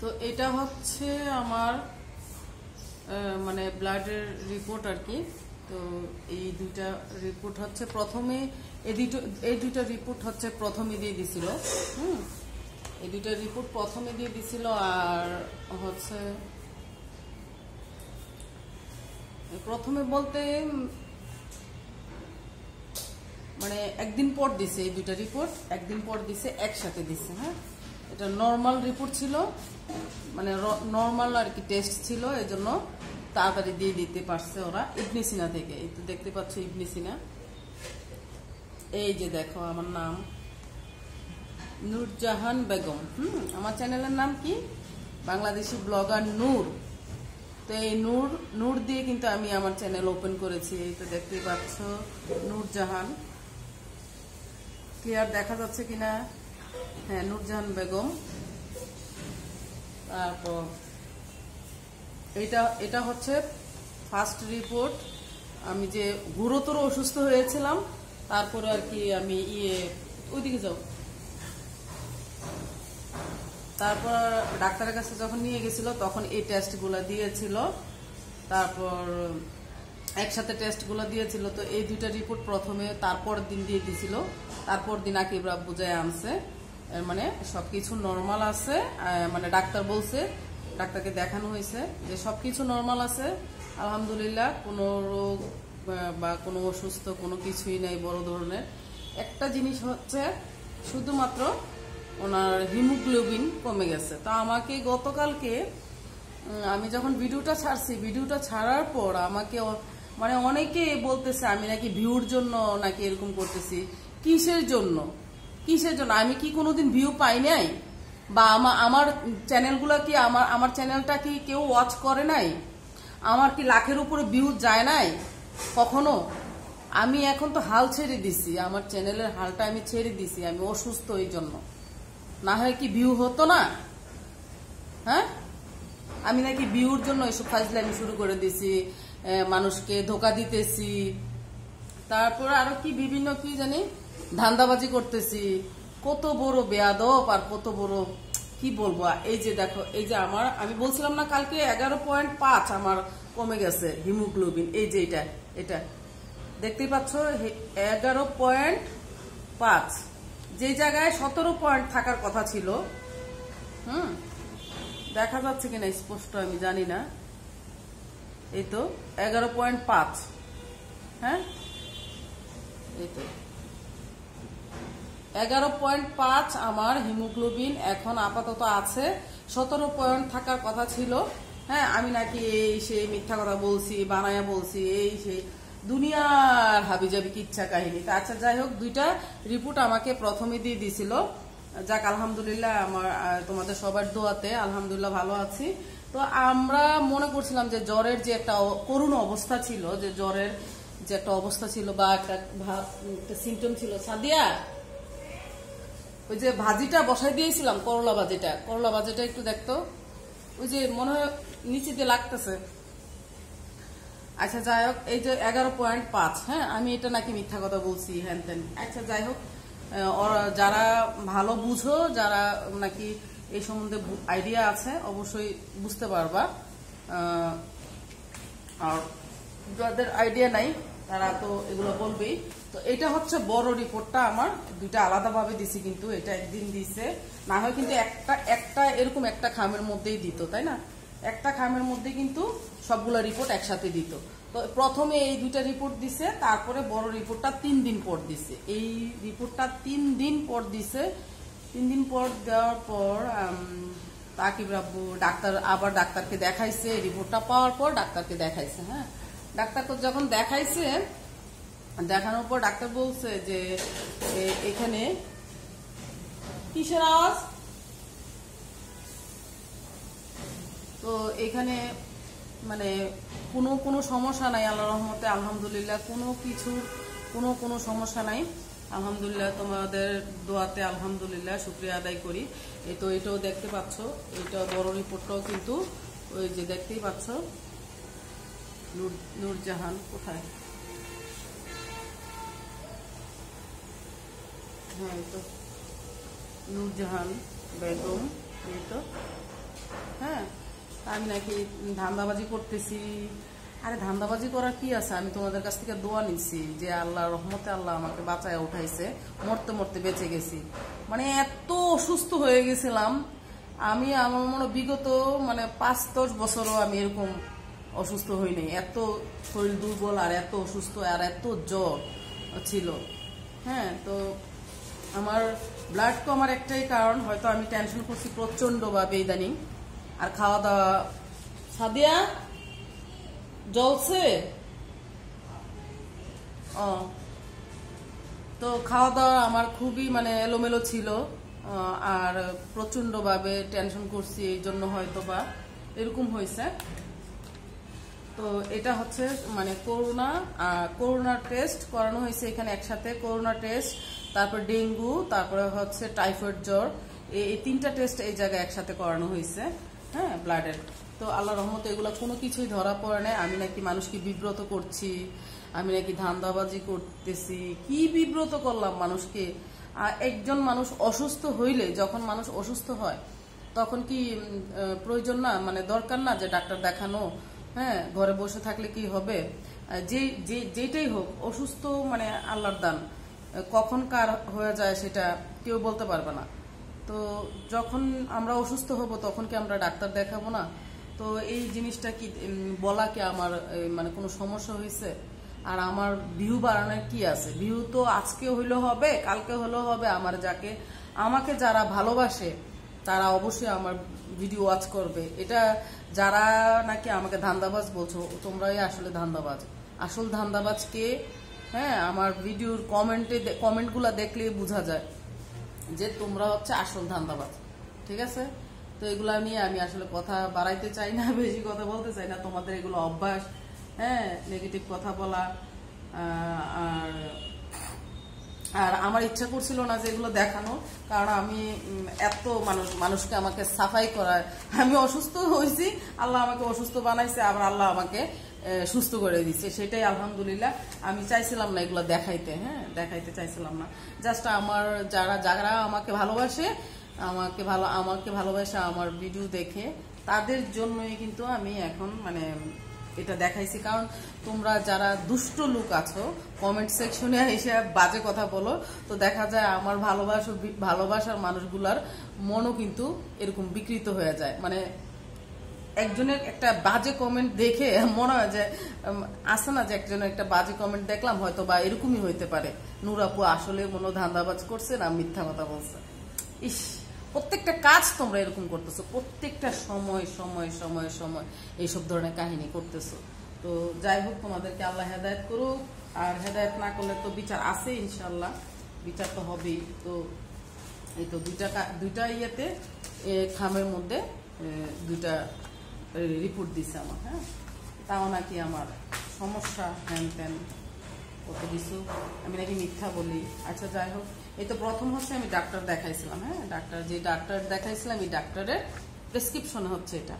তো এটা হচ্ছে আমার মানে ব্লাডের রিপোর্ট আর কি। তো এই দুইটা রিপোর্ট হচ্ছে প্রথমে এই দুইটা রিপোর্ট হচ্ছে প্রথমে দিয়ে দিছিল। এই দুইটা রিপোর্ট প্রথমে দিয়ে দিছিল। আর হচ্ছে প্রথমে বলতে মানে একদিন পর দিছে, এই দুইটা রিপোর্ট একদিন পর দিছে, একসাথে দিছে। হ্যাঁ, এটা নর্মাল রিপোর্ট ছিল, মানে নর্মাল আর কি টেস্ট ছিল, এই জন্য তাড়াতাড়ি দিয়ে দিতে পারছে ওরা ইবনে সিনা থেকে। এই তো দেখতে পাচ্ছ ইবনে সিনা। এই যে দেখো আমার নাম নূরজাহান বেগম। আমার চ্যানেলের নাম কি? বাংলাদেশি ব্লগার নূর। তো এই নূর দিয়ে কিন্তু আমি আমার চ্যানেল ওপেন করেছি। এই তো দেখতেই পাচ্ছ নূরজাহান। ক্লিয়ার দেখা যাচ্ছে কিনা? হ্যাঁ, নূরজাহান বেগম। তারপর এটা হচ্ছে ফার্স্ট রিপোর্ট। আমি যে গুরুতর অসুস্থ হয়েছিলাম, তারপরে আর কি আমি ওইদিকে যাও। তারপর ডাক্তারের কাছে যখন নিয়ে গেছিল তখন এই টেস্টগুলো দিয়েছিল, তারপর একসাথে টেস্টগুলো দিয়েছিল। তো এই দুইটা রিপোর্ট প্রথমে তারপর দিন দিয়ে দিছিল, তারপর দিন আকিবরা বুঝায় আনছে, মানে সবকিছু নর্মাল আছে। মানে ডাক্তার বলছে, ডাক্তারকে দেখানো হয়েছে যে সবকিছু নর্মাল আছে আলহামদুলিল্লাহ, কোনো রোগ বা কোনো অসুস্থ কোনো কিছুই নাই বড় ধরনের। একটা জিনিস হচ্ছে শুধুমাত্র ওনার হিমোগ্লোবিন কমে গেছে। তো আমাকে গতকালকে আমি যখন ভিডিওটা ছাড়ছি, ভিডিওটা ছাড়ার পর আমাকে মানে অনেকে বলতেছে আমি নাকি ভিউর জন্য নাকি এরকম করতেছি। কিসের জন্য? আমি কি কোনোদিন ভিউ পাই নাই? বা আমার চ্যানেলগুলো কি আমার চ্যানেলটা কি কেউ ওয়াচ করে নাই? আমার কি লাখের উপরে ভিউ যায় নাই কখনো? আমি এখন তো হাল ছেড়ে দিছি, আমার চ্যানেলের হালটা আমি ছেড়ে দিছি, আমি অসুস্থ এই জন্য। না হয় কি ভিউ হতো না? হ্যাঁ, আমি নাকি ভিউর জন্য এসব ফাজলামি শুরু করে দিছি, মানুষকে ধোকা দিতেছি, তারপর আরো কি বিভিন্ন কি জানি ধান্দাবাজি করতেছি। কত বড় বেয়াদব আর কত বড় কি বলবো। এই যে দেখো, এই যে আমি বলছিলাম না কালকে 11.5 আমার কমে গেছে হিমোগ্লোবিন। এই যে এটা দেখতেই পাচ্ছ 11.5, যে জায়গায় 17 পয়েন্ট থাকার কথা ছিল। দেখা যাচ্ছে কিনা স্পষ্ট আমি জানি না। এই তো 11.5। হ্যাঁ, এই তো 11.5 আমার হিমোগ্লোবিন এখন আপাতত আছে। 17 পয়েন্ট থাকার কথা ছিল। হ্যাঁ, আমি নাকি এই সেই মিথ্যা কথা বলছি, বানায়া বলছি, এই সেই দুনিয়ার হাবিজাবি কিচ্ছা কাহিনী। আচ্ছা, যাই হোক, দুইটা রিপোর্ট আমাকে প্রথমে দিয়ে দিছিল। যাক আলহামদুলিল্লাহ, আমার তোমাদের সবার দোয়াতে আলহামদুলিল্লাহ ভালো আছি। তো আমরা মনে করছিলাম যে জ্বরের যে একটা করুণ অবস্থা ছিল, যে জ্বরের যে একটা অবস্থা ছিল বা একটা সিমটম ছিল। সাদিয়া, ওই যে ভাজিটা বসাই দিয়েছিলাম, করলা ভাজিটা একটু দেখতো, ওই যে মনে হয় নিচে দিয়ে লাগতেছে। আচ্ছা, যাই হোক, এই যে 11.5, হ্যাঁ, আমি এটা নাকি মিথ্যা কথা বলছি হ্যান তেন। আচ্ছা, যাই হোক, যারা ভালো বুঝো, যারা নাকি এই সম্বন্ধে আইডিয়া আছে, অবশ্যই বুঝতে পারবা। আর যাদের আইডিয়া নাই তারা তো এগুলো বলবেই। তো এটা হচ্ছে বড় রিপোর্টটা আমার, দুইটা আলাদাভাবে দিছি, কিন্তু এটা একদিন দিছে। না হয় কিন্তু একটা এরকম একটা খামের মধ্যেই দিত, তাই না? একটা খামের মধ্যে কিন্তু সবগুলো রিপোর্ট একসাথে দিত। তো প্রথমে এই দুইটা রিপোর্ট দিছে, তারপরে বড় রিপোর্টটা 3 দিন পর দিছে। এই রিপোর্টটা 3 দিন পর দিছে। 3 দিন পর দেওয়ার পর ডাক্তারকে দেখাইছে। রিপোর্টটা পাওয়ার পর ডাক্তারকে দেখাইছে। হ্যাঁ, ডাক্তারকে যখন দেখাইছে, দেখানোর পর ডাক্তার বলছে যে এখানে কিসের আওয়াজ? তো এখানে মানে কোনো সমস্যা নাই, আল্লাহর রহমতে আলহামদুলিল্লাহ, কোনো সমস্যা নাই আলহামদুলিল্লাহ। তোমাদের দোয়াতে আলহামদুলিল্লাহ শুকরিয়া আদায় করি। এই তো এটাও দেখতে পাচ্ছ, এটা বড় রিপোর্টটাও কিন্তু ওই যে দেখতেই পাচ্ছ নূরজাহান কোথায়। হ্যাঁ, এই তো নূরজাহান বেগম। এই তো হ্যাঁ, আমি নাকি ধান্দাবাজি করতেছি। আরে ধান্দাবাজি করার কি আছে, আমি তোমাদের কাছ থেকে দোয়া নিচ্ছি যে আল্লাহ রহমতে আল্লাহ আমাকে বাঁচায় উঠাইছে, মরতে মরতে বেঁচে গেছি। মানে এত অসুস্থ হয়ে গেছিলাম আমি, আমার মনে বিগত মানে 5-10 বছরও আমি এরকম অসুস্থ হইনি। এত শরীর দুর্বল আর এত অসুস্থ আর এত জ্বর ছিল। হ্যাঁ, তো আমার ব্লাড কমার একটাই কারণ, হয়তো আমি টেনশন করছি প্রচন্ডভাবে ইদানিং। আর খাওয়া দাওয়া, সাদিয়া জ্বলছে তো খাওয়া দাওয়া আমার খুবই মানে এলোমেলো ছিল, আর প্রচন্ডভাবে টেনশন করছি, এই জন্য হয়তো বা এরকম হয়েছে। তো এটা হচ্ছে মানে করোনা টেস্ট করানো হয়েছে এখানে একসাথে, করোনা টেস্ট, তারপর ডেঙ্গু, তারপরে হচ্ছে টাইফয়েড জ্বর, এই 3টা টেস্ট এই জায়গায় একসাথে করানো হয়েছে। হ্যাঁ, ব্লাডের। তো আল্লাহ রহমতে এগুলো কোনো কিছুই ধরা পড়ে নাই। আমি নাকি মানুষকে বিব্রত করছি, আমি নাকি ধান্দাবাজি করতেছি, কি বিব্রত করলাম মানুষকে? একজন মানুষ অসুস্থ হইলে, যখন মানুষ অসুস্থ হয় তখন কি প্রয়োজন না, মানে দরকার না যে ডাক্তার দেখানো? হ্যাঁ, ঘরে বসে থাকলে কি হবে? যেটাই হোক, অসুস্থ মানে আল্লাহর দান, কখন কার হয়ে যায় সেটা কেউ বলতে পারবে না। তো যখন আমরা অসুস্থ হব তখন কি আমরা ডাক্তার দেখাবো না? তো এই জিনিসটা কি বলা কি আমার মানে কোনো সমস্যা হয়েছে? আর আমার ভিউ বাড়ানোর কি আছে? ভিউ তো আজকে হইলেও হবে, কালকে হলেও হবে। আমাকে যারা ভালোবাসে তারা অবশ্যই আমার ভিডিও ওয়াচ করবে। এটা যারা নাকি আমাকে ধান্দাবাজ বলছো, তোমরাই আসলে ধান্দাবাজ। আসল ধান্দাবাজ কে? হ্যাঁ, আমার ভিডিওর কমেন্টগুলো দেখলেই বোঝা যায় যে তোমরা হচ্ছে আসল ধান্দাবাজ। ঠিক আছে? তো এগুলা নিয়ে আমি আসলে কথা বাড়াইতে চাই না, বেশি কথা বলতে চাই না। তোমাদের এগুলো অভ্যাস, হ্যাঁ, নেগেটিভ কথা বলা। আর আমার ইচ্ছা করছিল না যে এগুলো দেখানো, কারণ আমি এত মানুষকে আমাকে সাফাই করায়। আমি অসুস্থ হয়েছি, আল্লাহ আমাকে অসুস্থ বানাইছে, আবার আল্লাহ আমাকে সুস্থ করে দিচ্ছে, সেটাই আলহামদুলিল্লাহ। আমি চাইছিলাম না এগুলো দেখাইতে, হ্যাঁ, দেখাইতে চাইছিলাম না। জাস্ট আমার যারা আমাকে ভালোবাসে, আমাকে ভালোবাসে আমার ভিডিও দেখে, তাদের জন্যই কিন্তু আমি এখন মানে এটা দেখাইছি। কারণ তোমরা যারা দুষ্ট লোক আছো, কমেন্ট সেকশনে এসে বাজে কথা বলো, তো দেখা যায় আমার ভালোবাসার মানুষগুলার মনও কিন্তু এরকম বিকৃত হয়ে যায়। মানে একজনের একটা বাজে কমেন্ট দেখে মনে হয় যে আসে না, যে একজনের একটা বাজে কমেন্ট দেখলাম, হয়তো বা এরকমই হইতে পারে, নূর আপু আসলে মনে ধান্দাবাজ করছে না মিথ্যা কথা বলছে। ইস, প্রত্যেকটা কাজ তোমরা এরকম করতেছো, প্রত্যেকটা সময় সময় সময় সময় এইসব ধরনের কাহিনী করতেছো। তো যাই হোক, তোমাদেরকে আল্লাহ হেদায়েত করুক। আর হেদায়েত না করলে তো বিচার আছে, ইনশাল্লাহ বিচার তো হবেই। তো এই তো দুইটা ইয়েতে খামের মধ্যে 2টা রিপোর্ট দিছে আমার। হ্যাঁ, তাও নাকি আমার সমস্যা, হ্যান ত্যান কত কিছু, আমি নাকি মিথ্যা বলি। আচ্ছা, যাই হোক, এই তো প্রথম হচ্ছে আমি ডাক্তার দেখাইছিলাম। হ্যাঁ, ডাক্তার দেখাইছিলাম, এই ডাক্তারের প্রেসক্রিপশনে হচ্ছে এটা।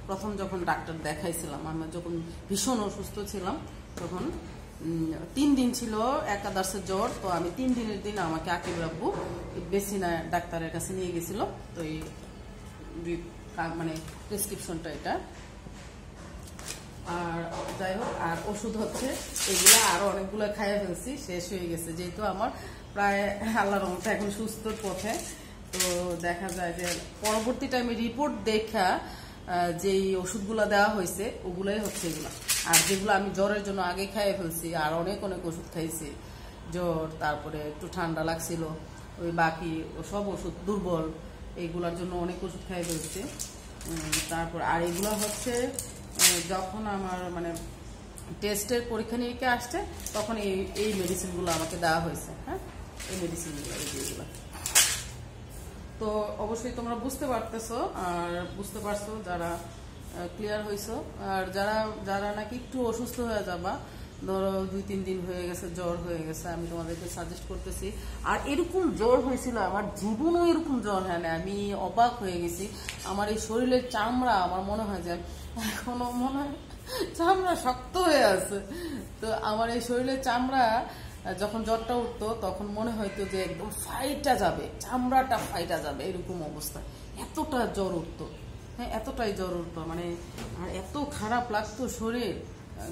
প্রথম যখন ডাক্তার দেখাইছিলাম, আমি যখন ভীষণ অসুস্থ ছিলাম, তখন 3 দিন ছিল একাদশের জ্বর। তো আমি 3 দিনের দিন আমাকে আকিব আব্বু বেসিনা ডাক্তারের কাছে নিয়ে গেছিল। তো এই মানে প্রেসক্রিপশনটা এটা। আর যাই হোক, আর ওষুধ হচ্ছে এগুলা আরো অনেকগুলো খাইয়ে ফেলছি, শেষ হয়ে গেছে, যেহেতু আমার প্রায় আল্লাহর রহমতে এখন সুস্থ পথে। তো দেখা যায় যে পরবর্তী টাইমে রিপোর্ট দেখা যেই ওষুধগুলো দেওয়া হয়েছে ওগুলাই হচ্ছে এগুলা। আর যেগুলো আমি জ্বরের জন্য আগে খাইয়ে ফেলছি, আর অনেক ওষুধ খাইছি, জ্বর, তারপরে একটু ঠান্ডা লাগছিল, ওই বাকি সব ওষুধ, দুর্বল, এইগুলোর জন্য অনেক ওষুধ খাইয়ে ফেলছি। তারপর আর এগুলো হচ্ছে যখন আমার মানে টেস্টের পরীক্ষা নিরীক্ষা আসছে, তখন এই মেডিসিনগুলো আমাকে দেওয়া হয়েছে। হ্যাঁ, এই মেডিসিনগুলো, এইগুলো। তো অবশ্যই তোমরা বুঝতে পারতেছো, আর বুঝতে পারছো যারা ক্লিয়ার হয়েছো। আর যারা নাকি একটু অসুস্থ হয়ে যাবা, ধরো 2-3 দিন হয়ে গেছে, জ্বর হয়ে গেছে, আমি তোমাদেরকে সাজেস্ট করতেছি। আর এরকম জ্বর হয়েছিল, আমার জীবনও এরকম জ্বর হয় না, আমি অবাক হয়ে গেছি। আমার এই শরীরের চামড়া, আমার মনে হয় যে এখনো মনে হয় চামড়া শক্ত হয়ে আছে। তো আমার এই শরীরের চামড়া যখন জ্বরটা উঠতো, তখন মনে হয়তো যে একদম ফাইটা যাবে, চামড়াটা ফাইটা যাবে, এরকম অবস্থা, এতটা জ্বর উঠতো। হ্যাঁ এতটাই জ্বর উঠতো মানে, আর এত খারাপ লাগতো শরীর,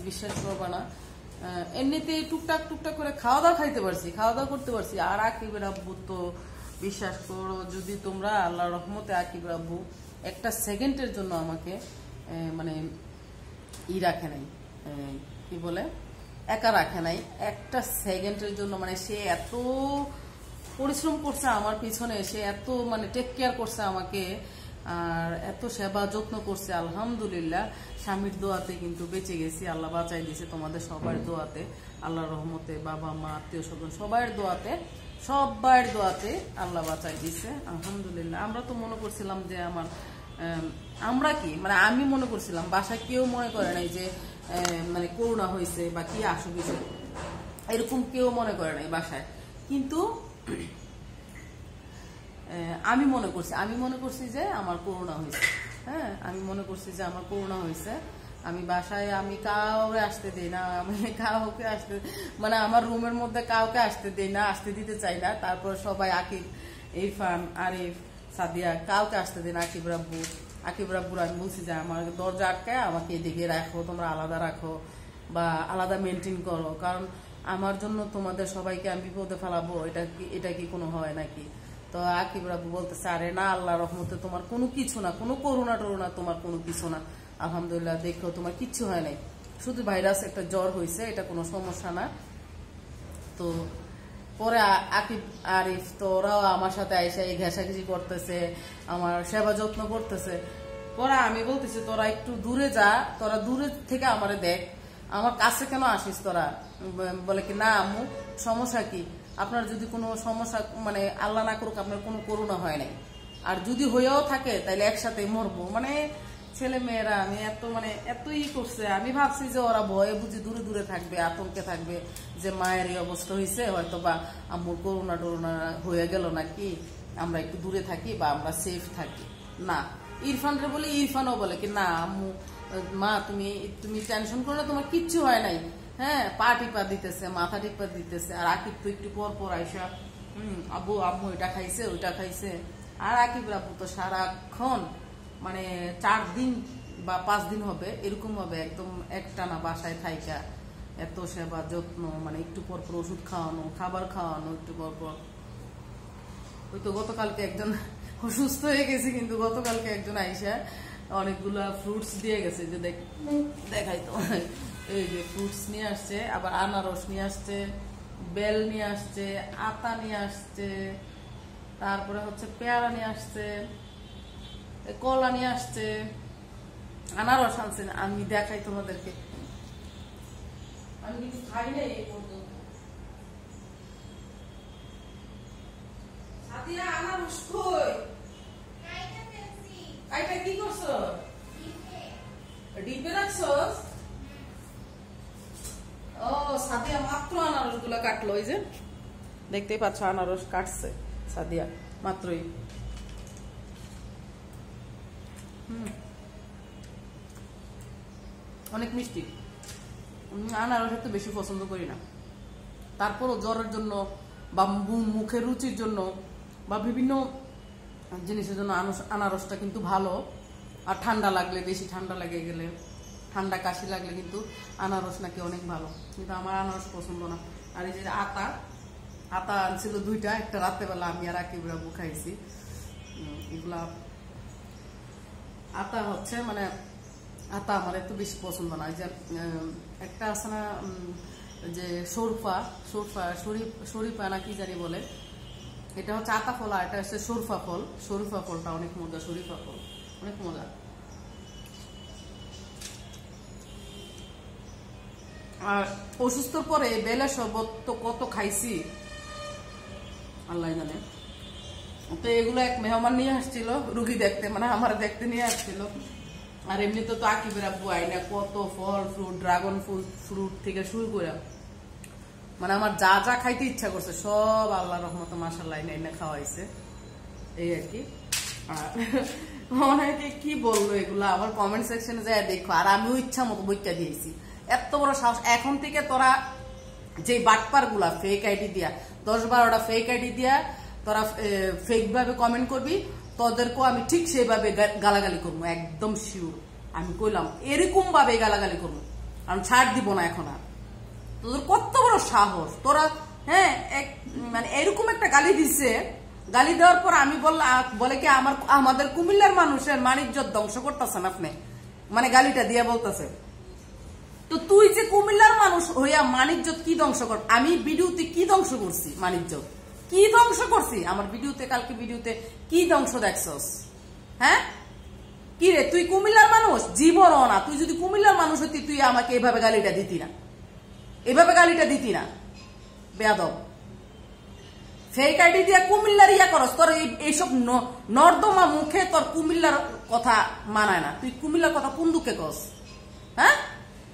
বিশ্বাস করবা না। এমনিতে টুকটাক টুকটাক করে খাওয়া দাওয়া খাইতে পারছি, খাওয়া দাওয়া করতে পারছি। আর আকিবের আব্বু তো বিশ্বাস করো, যদি তোমরা আল্লাহ রহমতে আকিবের আব্বু একটা সেকেন্ডের জন্য আমাকে মানে রাখে নাই, কি বলে, একা রাখে নাই একটা সেকেন্ডের জন্য। মানে সে এত পরিশ্রম করছে আমার পিছনে, সে এত মানে টেক কেয়ার করছে আমাকে, আর এত সেবা যত্ন করছে। আলহামদুলিল্লাহ স্বামীর দোয়াতে কিন্তু বেঁচে গেছি, আল্লাহ বাঁচাই দিয়েছে, তোমাদের সবার দোয়াতে, আল্লাহর রহমতে, বাবা মা আত্মীয় স্বজন সবার দোয়াতে আল্লাহ বাঁচাই দিয়েছে আলহামদুলিল্লাহ। আমরা তো মনে করছিলাম যে আমরা কি মানে আমি মনে করছিলাম, বাসায় কেউ মনে করে নাই যে মানে করোনা হয়েছে বা কি আসুক কিছু, এরকম কেউ মনে করে নাই বাসায়। কিন্তু আমি মনে করছি যে আমার করোনা হয়েছে। হ্যাঁ, আমি মনে করছি যে আমার করোনা হয়েছে। আমি বাসায় আমি কাউকে আসতে দিই না, আমি কাউকে আসতে মানে আমার রুমের মধ্যে কাউকে আসতে দিই না, আসতে দিতে চাই না। তারপর সবাই আকিব, ইরফান, আরিফ, সাদিয়া কাউকে আসতে দিই না। আকিব রাব্বুর আমি বলছি যে আমার দরজা আটকায় আমাকে এদিকে রাখো, তোমরা আলাদা রাখো বা আলাদা মেনটেন করো, কারণ আমার জন্য তোমাদের সবাইকে আমি বিপদে ফেলাবো, এটা কি কোনো হয় নাকি? তো আকিব রাব্বু বলতেছে আরে না, আল্লাহ রহমতে তোমার কোনো কিছু না, কোনো করোনা টরোনা তোমার কোনো কিছু না, আলহামদুলিল্লাহ দেখো তোমার কিচ্ছু হয় নাই, শুধু ভাইরাস একটা জ্বর হয়েছে, এটা কোনো সমস্যা না। তো পরে আকিব আরিফ তো ওরাও আমার সাথে এসে ঘেঁষাঘেঁষি করতেছে, আমার সেবা যত্ন করতেছে। পরে আমি বলতেছি তোরা একটু দূরে যা, তোরা দূরে থেকে আমারে দেখ, আমার কাছে কেন আসিস তোরা? বলে কি না আম্মু সমস্যা কি, আপনার যদি কোনো সমস্যা মানে আল্লাহ না করুক আপনার কোনো করোনা হয় নাই, আর যদি হয়েও থাকে তাহলে একসাথে মরবো। মানে ছেলে মেয়েরা আমি এত করছে, আমি ভাবছি যে ওরা ভয়ে বুঝি দূরে দূরে থাকবে, আতঙ্কে থাকবে যে মায়ের এই অবস্থা হয়েছে, হয়তো বা আম্মুর করোনা টোরোনা হয়ে গেল নাকি, আমরা একটু দূরে থাকি বা আমরা সেফ থাকি। না, ইরফানরে বলে, ইরফানও বলে কি না আম্মু, মা তুমি টেনশন করো না, তোমার কিচ্ছু হয় নাই। হ্যাঁ, পা টিপা দিতেছে, মাথা টিপা দিতেছে। আর আকিব তো একটু পর আইসা আম্মু এটা খাইছে ওইটা খাইছে। আর আকিব আব্বু তো সারাক্ষণ মানে 4 দিন বা 5 দিন হবে এরকম হবে একদম একটানা বাসায় থাইকা এত সেবা যত্ন, মানে একটু পর ওষুধ খাওয়ানো, খাবার খাওয়ানো একটু পর। ওই তো গতকালকে একজন অসুস্থ হয়ে গেছে, কিন্তু গতকালকে একজন আইসা অনেকগুলা ফ্রুটস দিয়ে গেছে, যে দেখাই তো, এই যে ফ্রুটস নিয়ে আসছে, আবার আনারস নিয়ে আসছে, বেল নিয়ে আসছে, আতা নিয়ে আসছে, তারপরে হচ্ছে পেয়ারা নিয়ে আসছে, কলা নিয়ে আসছে, আনারস আনছে। আমি দেখাই তোমাদেরকে, আমি কিছু খাই নাই এই পর্যন্ত। সাদিয়া আনারস কই? কাইটা কি করছো? ডিপে রাখছস? ও সাদিয়া মাত্র আনারস গুলা কাটলো, ওই যে দেখতেই পাচ্ছ আনারস কাটছে সাদিয়া মাত্রই। অনেক মিষ্টি, আনারস একটু বেশি পছন্দ করি না, তারপরও জ্বরের জন্য বা মুখের রুচির জন্য বা বিভিন্ন জিনিসের জন্য আনারসটা কিন্তু ভালো। আর ঠান্ডা লাগলে, বেশি ঠান্ডা লেগে গেলে, ঠান্ডা কাশি লাগলে কিন্তু আনারস নাকি অনেক ভালো, কিন্তু আমার আনারস পছন্দ না। আর এই যে আতা আনছিল 2টা, একটা রাত্রেবেলা আমি আর আকিব রাব্বু খাইছি। এগুলা আতা হচ্ছে মানে আতা আমার একটু বেশি পছন্দ না। যে একটা আছে না যে শরীফা না কি জানি বলে, এটা হচ্ছে আতা ফল, আর এটা হচ্ছে শরীফা ফল। শরীফা ফলটা অনেক মজা, শরীফা ফল অনেক মজা। আর অসুস্থর পরে বেলা শরবত তো কত খাইছি আল্লাহ জানে। তো এগুলো এক মেহমান নিয়ে আসছিল রুগী দেখতে, মানে আমার দেখতে নিয়ে আসছিল। আর এমনিতে তো আকিবের আব্বু আইনা কত ফল ফ্রুট, ড্রাগন ফ্রুট থেকে শুরু করে মানে আমার যা যা খাইতে ইচ্ছা করছে সব আল্লাহ রহমত মাশাআল্লাহ আইনা খাওয়াইছে, এই আর কি। অনেকে কি বললো এগুলা আবার কমেন্ট সেকশনে যায় দেখো, আর আমিও ইচ্ছা মতো বইটা দিয়েছি। এত বড় সাহস! এখন থেকে তোরা যে বাটপার গুলা ফেক আইডি দিয়া 10-12টা ফেক আইডি দিয়া তোরা ফেক ভাবে কমেন্ট করবি, তোদেরকেও আমি ঠিক সেইভাবে গালাগালি করবো, একদম শিওর। আমি কইলাম এরকম ভাবে গালাগালি করবো, আমি ছাড় দিব না এখন আর। তোদের কত বড় সাহস তোরা, হ্যাঁ মানে এরকম একটা গালি দিচ্ছে। গালি দেওয়ার পর আমি বলে কি আমাদের কুমিল্লার মানুষের মানিজ্যত ধ্বংস করতেছেন আপনি, মানে গালিটা দিয়ে বলতেছে। তো তুই যে কুমিল্লার মানুষ হইয়া মানিজ্যত কি ধ্বংস কর? আমি ভিডিওতে কি ধ্বংস করছি? মানিজ্যত কি ধ্বংস করছি? আমার ভিডিওতে, কালকে ভিডিওতে কি ধ্বংস দেখছস? হ্যাঁ কি রে, তুই কুমিল্লার মানুষ? জীবন না, তুই যদি কুমিল্লার মানুষ হতি তুই আমাকে এভাবে গালিটা দিতি না, এভাবে গালিটা দিতি না। বেয়াদব, ফেক আইডি দিয়া কুমিল্লার ইয়া করস। তোর এইসব নর্দমা মুখে তোর কুমিল্লার কথা মানায় না। তুই কুমিল্লার কথা কোন দুঃখে কস? হ্যাঁ,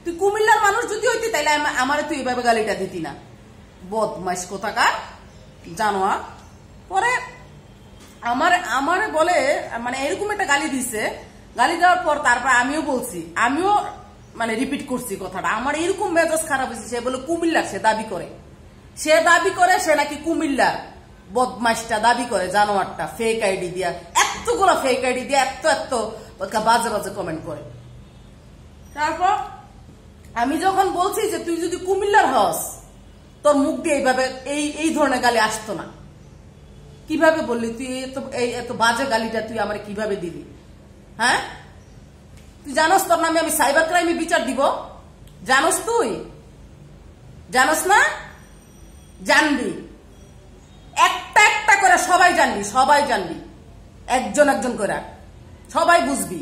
তুই কুমিল্লার মানুষ যদি হইতি তাইলে আমারে তুই এভাবে গালিটা দিতি না। বদমাইশ কোথাকার জানোয়ার। পরে আমারে বলে, মানে এরকম একটা গালি দিছে। গালি দেওয়ার পর তারপর আমিও বলছি, আমিও মানে রিপিট করছি কথাটা। আমার এরকম মেজাজ খারাপ হয়েছে। সে বলে কুমিল্লার, সে দাবি করে সে নাকি কুমিল্লার। বদমাইশটা দাবি করে, জানোয়ারটা, ফেক আইডি দিয়া, এতগুলো ফেক আইডি দিয়া এত বাজে বাজে কমেন্ট করে। তারপর আমি যখন বলছি যে তুই যদি কুমিল্লার হস, তোর মুখ দিয়ে এইভাবে এই ধরনের গালি আসতো না। কিভাবে বললি তুই? এত বাজে গালিটা তুই আমার কিভাবে দিলি? হ্যাঁ, তুই জানোস তোর নামে আমি সাইবার ক্রাইমে বিচার দিব? জানোস? তুই জানোস না? জানবি, একটা একটা করে সবাই জানবি, একজন একজন করে সবাই বুঝবি।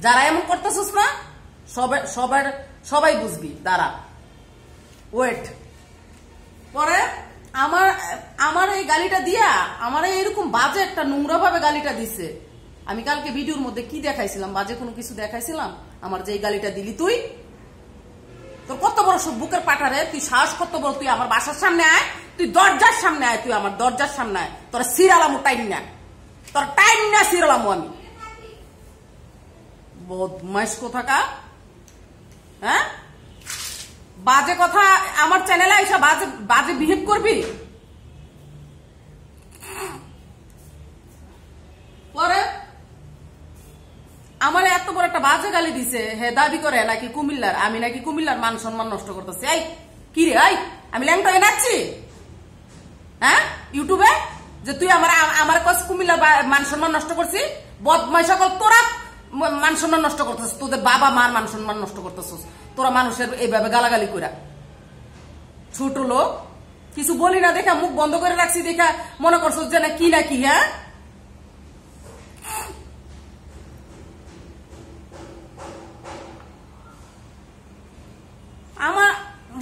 যারা এমন করতেছিস না, সবাই বুঝবি। দাঁড়া, ওয়েট। পরে আমার এই গালিটা দিয়া আমার এরকম বাজে একটা নোংরা ভাবে গালিটা দিছে। আমি কালকে ভিডিওর মধ্যে কি দেখাইছিলাম? বাজে কোনো কিছু দেখাইছিলাম? আমার যে গালিটা দিলি তুই, তোর কত বড় সব বুকের পাটারে, তুই সাহস কত বড়? তুই আমার বাসার সামনে আয়, তুই দরজার সামনে আয়, তুই আমার দরজার সামনে আয়। তোর সিরালামু টাইম না সিরালামু আমি। বদমাইশ কোথাকা, হ্যাঁ, বাজে কথা আমার চ্যানেলে এসে বাজে বিহেভ করবি? পরে আমার এত বড় একটা বাজে গালি দিছে। হে দাবি করে নাকি কুমিল্লার, আমি নাকি কুমিল্লার মান সম্মান নষ্ট করতেছি। এই কি রে, আমি ল্যাংটা হয়ে নাচছি? হ্যাঁ, ইউটিউবে যে তুই আমার কাছ কুমিল্লার মান সম্মান নষ্ট করছি? বদমাই সকল, তোরা মান সম্মান নষ্ট করতেছিস, তোদের বাবা মার মান সম্মান নষ্ট করতেছিস তোরা মানুষের এইভাবে গালাগালি করে। ছোট লোক, কিছু বলি না দেখা মুখ বন্ধ করে রাখছি দেখা মনে করছিস যে না কি।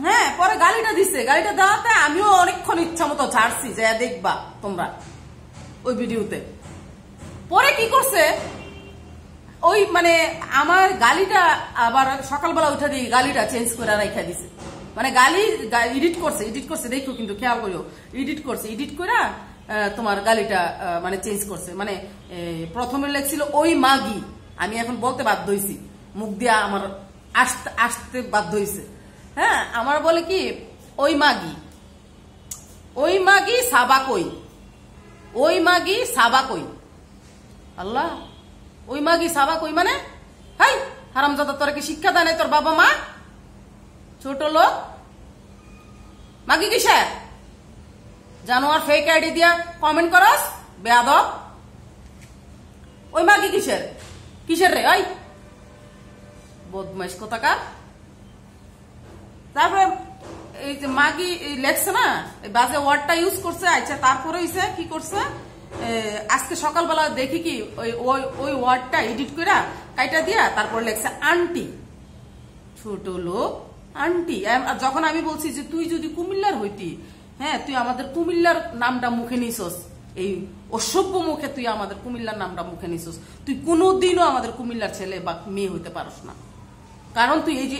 হ্যাঁ, পরে গালিটা দিছে। গালিটা দেওয়াতে আমিও অনেকক্ষণ ইচ্ছা মতো ছাড়ছি, যে দেখবা তোমরা ওই ভিডিওতে। পরে কি করছে, ওই মানে আমার গালিটা আবার সকালবেলা উঠে দিয়ে গালিটা চেঞ্জ করে রাখা দিছে। মানে গালি এডিট করছে দেখো, কিন্তু খেয়াল করিও, এডিট করে তোমার গালিটা মানে চেঞ্জ করছে। মানে প্রথমে লেখছিল ওই মাগি, আমি এখন বলতে বাধ্য হয়েছি, মুখ দিয়ে আমার আসতে বাধ্য হয়েছে। হ্যাঁ, আমার বলে কি ওই মাগি সাবা কই, আল্লাহ, ওই মাগি সাবা কই মানে? হাই হারামজাদা, তোরা কি শিক্ষা দেয় নাই তোর বাবা মা? ছোট লোক, মাগি কিসের? জানোয়ার, ফেক আইডি দিয়া কমেন্ট করস, বেয়াদব। ওই মাগি কিসের রে? ওই বদমাইশ কোথাকার। তারপরে এই যে মাগি লেখছে না, বাজে ওয়ার্ডটা ইউজ করছে। আচ্ছা, তারপরে কি করছে, আজকে সকালবেলা দেখি কি ওই ওয়ার্ডটা এডিট করে কাইটা দিয়া তারপর লেখছে আন্টি। ছোট লোক, আন্টি। যখন আমি বলছি যে তুই যদি কুমিল্লার হইতি, হ্যাঁ, তুই আমাদের কুমিল্লার নামটা মুখে নিছস, এই অসভ্য মুখে তুই আমাদের কুমিল্লার নামটা মুখে নিছস, তুই কোনোদিনও আমাদের কুমিল্লার ছেলে বা মেয়ে হইতে পারস না। কারণ তুই এই যে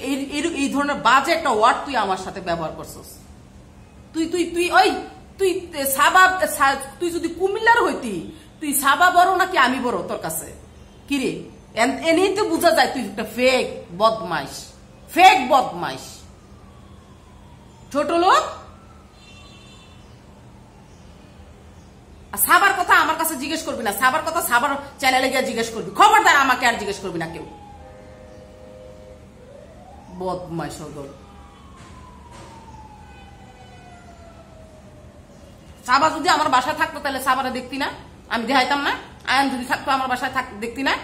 এই ধরনের বাজে একটা ওয়ার্ড তুই আমার সাথে ব্যবহার করছস। তুই তুই যদি কুমিল্লার হইতি, তুই সাবা বড় নাকি আমি বড় তোর কাছে? কিরে, এনেই তো বোঝা যায় তুই একটা ফেক বদমাইশ, ছোট লোক। আর সাবার কথা আমার কাছে জিজ্ঞেস করবি না, সাবার কথা সাবার চ্যানেলে গিয়ে জিজ্ঞেস করবি, খবরদার আমাকে আর জিজ্ঞেস করবি না কেউ। বদমাইশ হল। সাবা যদি আমার বাসায় থাকতো তাহলে সাবারে দেখতি না, আমি দেখাইতাম না? আয়ান যদি থাকতো আমার বাসায় দেখতি না?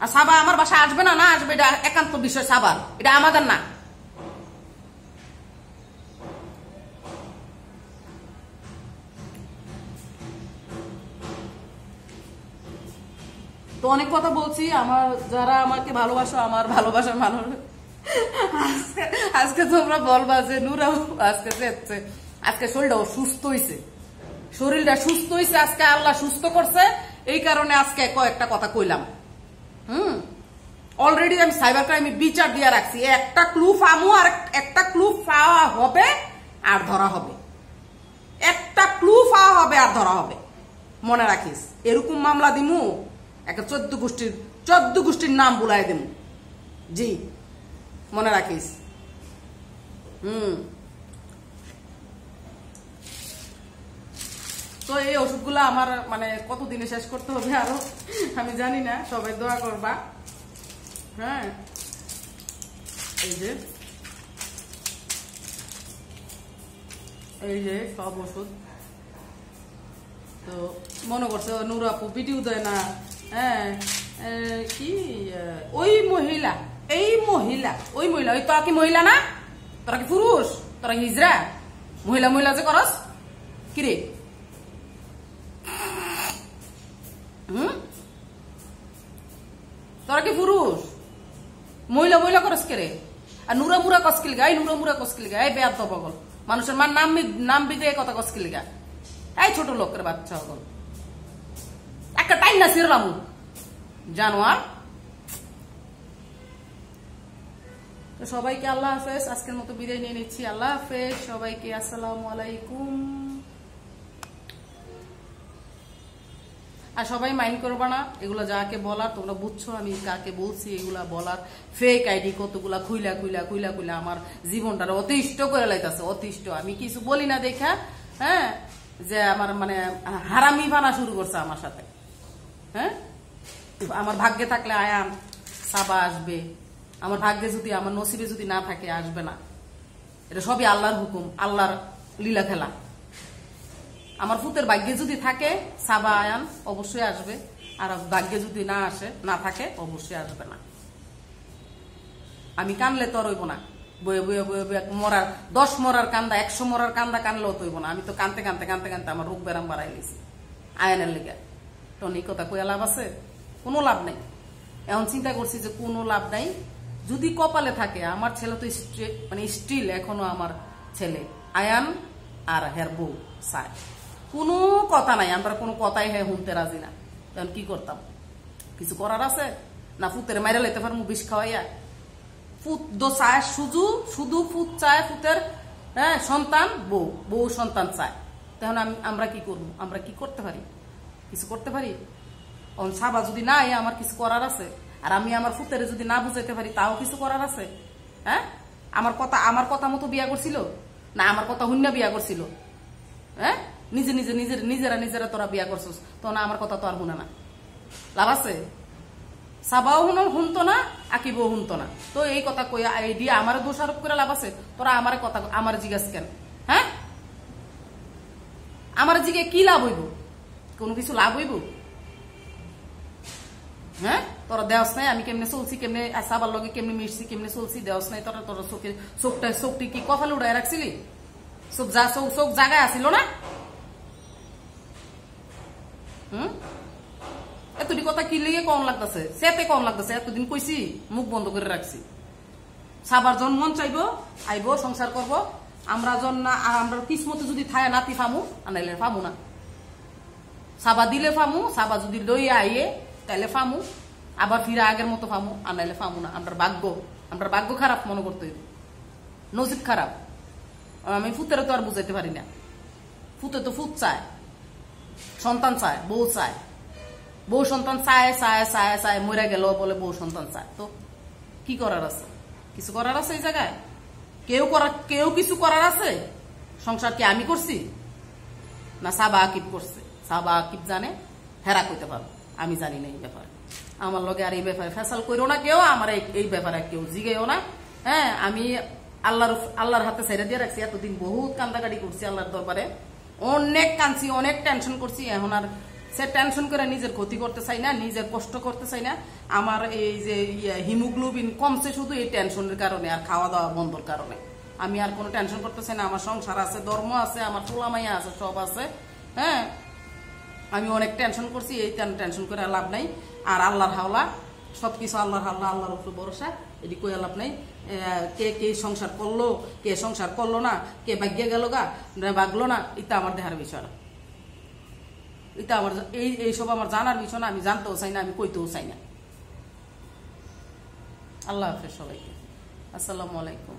আর সাবা আমার বাসায় আসবে না, না আসবে এটা একান্ত বিষয় সাবার, এটা আমাদের না। তো অনেক কথা বলছি, আমার যারা আমাকে ভালোবাসো, আমার ভালোবাসার মানুষ, আজকে তোমরা বলবা যে নুরাও আজকে শরীরটা সুস্থ হয়েছে, শরীরটা সুস্থ হয়েছে, আজকে আল্লাহ সুস্থ করছে, এই কারণে আজকে কয়েকটা কথা কইলাম। অলরেডি আমি সাইবার ক্রাইমে বিচার দিয়ে রাখছি, একটা ক্লু পামু আর একটা ক্লু পাওয়া হবে আর ধরা হবে, একটা ক্লু পাওয়া হবে আর ধরা হবে, মনে রাখিস। এরকম মামলা দিমু একটা 14 গোষ্ঠীর নাম বুলাই দিমু, জি মনে রাখিস। তো এই ওষুধগুলো আমার মানে কতদিনে শেষ করতে হবে আরো আমি জানি না, সবাই দোয়া করবা। হ্যাঁ এই যে সব ওষুধ। তো মনে করছে নূর আপু পিটি উদয় না, হ্যাঁ কি ওই মহিলা ওই তোরা কি মহিলা না? তোরা কি পুরুষ? তোরা কি হিজরা? মহিলা যে করস কিরে? তোরা কি পুরুষ? মহিলা করস কে রে? আর নুরা মুরা কসকিল গা, এই নুরা মুরা কসকিল গা, এই বেয়াদ বগল মানুষের নাম বিদে কথা কসকিল গা, এই ছোট লোকের বাচ্চা হগল একটা টাইম না সিরলাম জানোয়ার। তো সবাইকে আল্লাহ হাফেজ, আজকের মতো বিদায় নিয়ে নিচ্ছি। আল্লাহ হাফেজ সবাইকে, আসসালামু আলাইকুম। আর সবাই মাইন্ড করবা না, এগুলো যাকে বলার তোমরা বুঝছো আমি কাকে বলছি, এগুলা বলার ফেক আইডি কতগুলা খুইলা আমার জীবনটা অতিষ্ঠ করে লাইতেছে, অতিষ্ঠ। আমি কিছু বলি না দেখা, হ্যাঁ, যে আমার মানে হারামি বানা শুরু করছে আমার সাথে। হ্যাঁ, আমার ভাগ্যে থাকলে আয়ান সাবা আসবে, আমার ভাগ্যে যদি আমার নসিবে যদি না থাকে আসবে না। এটা সবই আল্লাহর হুকুম, আল্লাহর লীলা খেলা। আমার ফুতের ভাগ্যে যদি থাকে সাবা আয়ান অবশ্যই আসবে, আর ভাগ্যে যদি না থাকে অবশ্যই আসবে না। আমি কানলে তো রইব না, বয়ে বয়ে বয়ে বয়ে মরার 10 মরার কান্দা 100 মরার কান্দা কানলেও তৈব না। আমি তো কানতে আমার রোগ ব্যারাম বাড়াই নিয়েছি আয়ানের লেগে। টনিক কথা কইয়া লাভ আছে? কোনো লাভ নাই। এখন চিন্তা করছি যে কোনো লাভ নাই, যদি কপালে থাকে। আমার ছেলে তো মানে স্টিল এখনো আমার ছেলে আয়ান আর হের বউ চায়, কোনো কথা নাই, আমরা কোনো কথাই হ্যাঁ শুনতে রাজি না। এখন কি করতাম? কিছু করার আছে না? ফুতের মাইরা লাইতে পারবো বিষ খাওয়াইয়া? ফুত দো চায় শুধু ফুত চায়, ফুতের হ্যাঁ সন্তান বউ সন্তান চায়। তখন আমরা কি করবো? আমরা কি করতে পারি? কিছু করতে পারি? সাবা যদি না আমার কিছু করার আছে, আর আমি আমার ফুতের যদি না বুঝাইতে পারি তাও কিছু করার আছে। হ্যাঁ, আমার কথা মতো বিয়া করছিল না আমার কথা হুন্না বিয়া করছিল? হ্যাঁ, নিজেরা তোরা বিয়া করছিস, তো না আমার কথা তো আর শুনে না, লাভ আছে? সাবাও শুনতো না, আকিবও শুনতো না। তো এই কথা কইয়া এই দিয়ে আমার দোষারোপ করে লাভ আছে? তোরা আমার কথা আমার জিজ্ঞাসা কেন? হ্যাঁ, আমার জিজ্ঞে কি লাভ হইব? কোনো কিছু লাভ হইব? হ্যাঁ, তোরা দেওয়াস নাই আমি কেমনে চলছি, কেমনে সাবার লগে কেমনে মিশছি, কেমনে চলছি দেওয়াস নাই। তোরা চোখটি কি কপালে উড়াই রাখছিলি? চোখ জায়গায় আসিল না? এতটি কথা কি লেগে কম লাগতেছে, সেতে কম লাগতেছে। এতদিন কইছি, মুখ বন্ধ করে রাখছি। সাবার জন মন চাইব আইব, সংসার করব। আমরা কিসমতে যদি থায় নাতি ফামু, আনাইলে ফামু না। সাবা দিলে ফামু, সাবা যদি লইয়া আইয়ে তাইলে ফামু, আবার ফিরে আগের মতো ফামু, আনাইলে ফামু না। আমরা ভাগ্য খারাপ মনে করতে হইব, নজিব খারাপ। আমি ফুতেরে তো আর বুঝাইতে পারি না। ফুতে তো ফুত চায়, সন্তান চায়, বউ সন্তান চায়, মরে গেল বলে বউ সন্তান চায়। তো কি করার আছে? কিছু করার আছে এই জায়গায়? কেউ কিছু করার আছে? সংসার কি আমি করছি না সাবা আকিব করছে? সাবা আকিব জানে, হেরা কইতে পারো, আমি জানি না এই ব্যাপারে। আমার লগে আর এই ব্যাপারে ফেসাল করো না কেউ, আমার এই ব্যাপারে কেউ জিগেও না। হ্যাঁ, আমি আল্লাহর হাতে ছেড়ে দিয়ে রাখছি। এতদিন বহুত কান্দাকাটি করছি আল্লাহর দরবারে, অনেক কাঁদছি, অনেক টেনশন করছি। এখন আর সে টেনশন করে নিজের ক্ষতি করতে চাই না, নিজের কষ্ট করতে চাই না। আমার এই যে হিমোগ্লোবিন কমছে শুধু এই টেনশনের কারণে আর খাওয়া দাওয়া বন্ধর কারণে। আমি আর কোনো টেনশন করতে চাই না। আমার সংসার আছে, ধর্ম আছে, আমার পোলামাইয়া আছে, সব আছে। হ্যাঁ, আমি অনেক টেনশন করছি, এই টেনশন করে লাভ নাই। আর আল্লাহর হাওলা, সবকিছু আল্লাহর হাওলা, আল্লাহর উপর ভরসা, এটি কই লাভ নাই। কে কে সংসার করলো, কে সংসার করলো না, কে ভাগ্যে গেল গা ভাগলো না, এটা আমার দেখার বিষয় না। এটা আমার এইসব আমার জানার বিষয় না। আমি জানতেও চাই না, আমি কইতেও চাই না। আল্লাহ হাফেজ সবাইকে। আসসালামু আলাইকুম।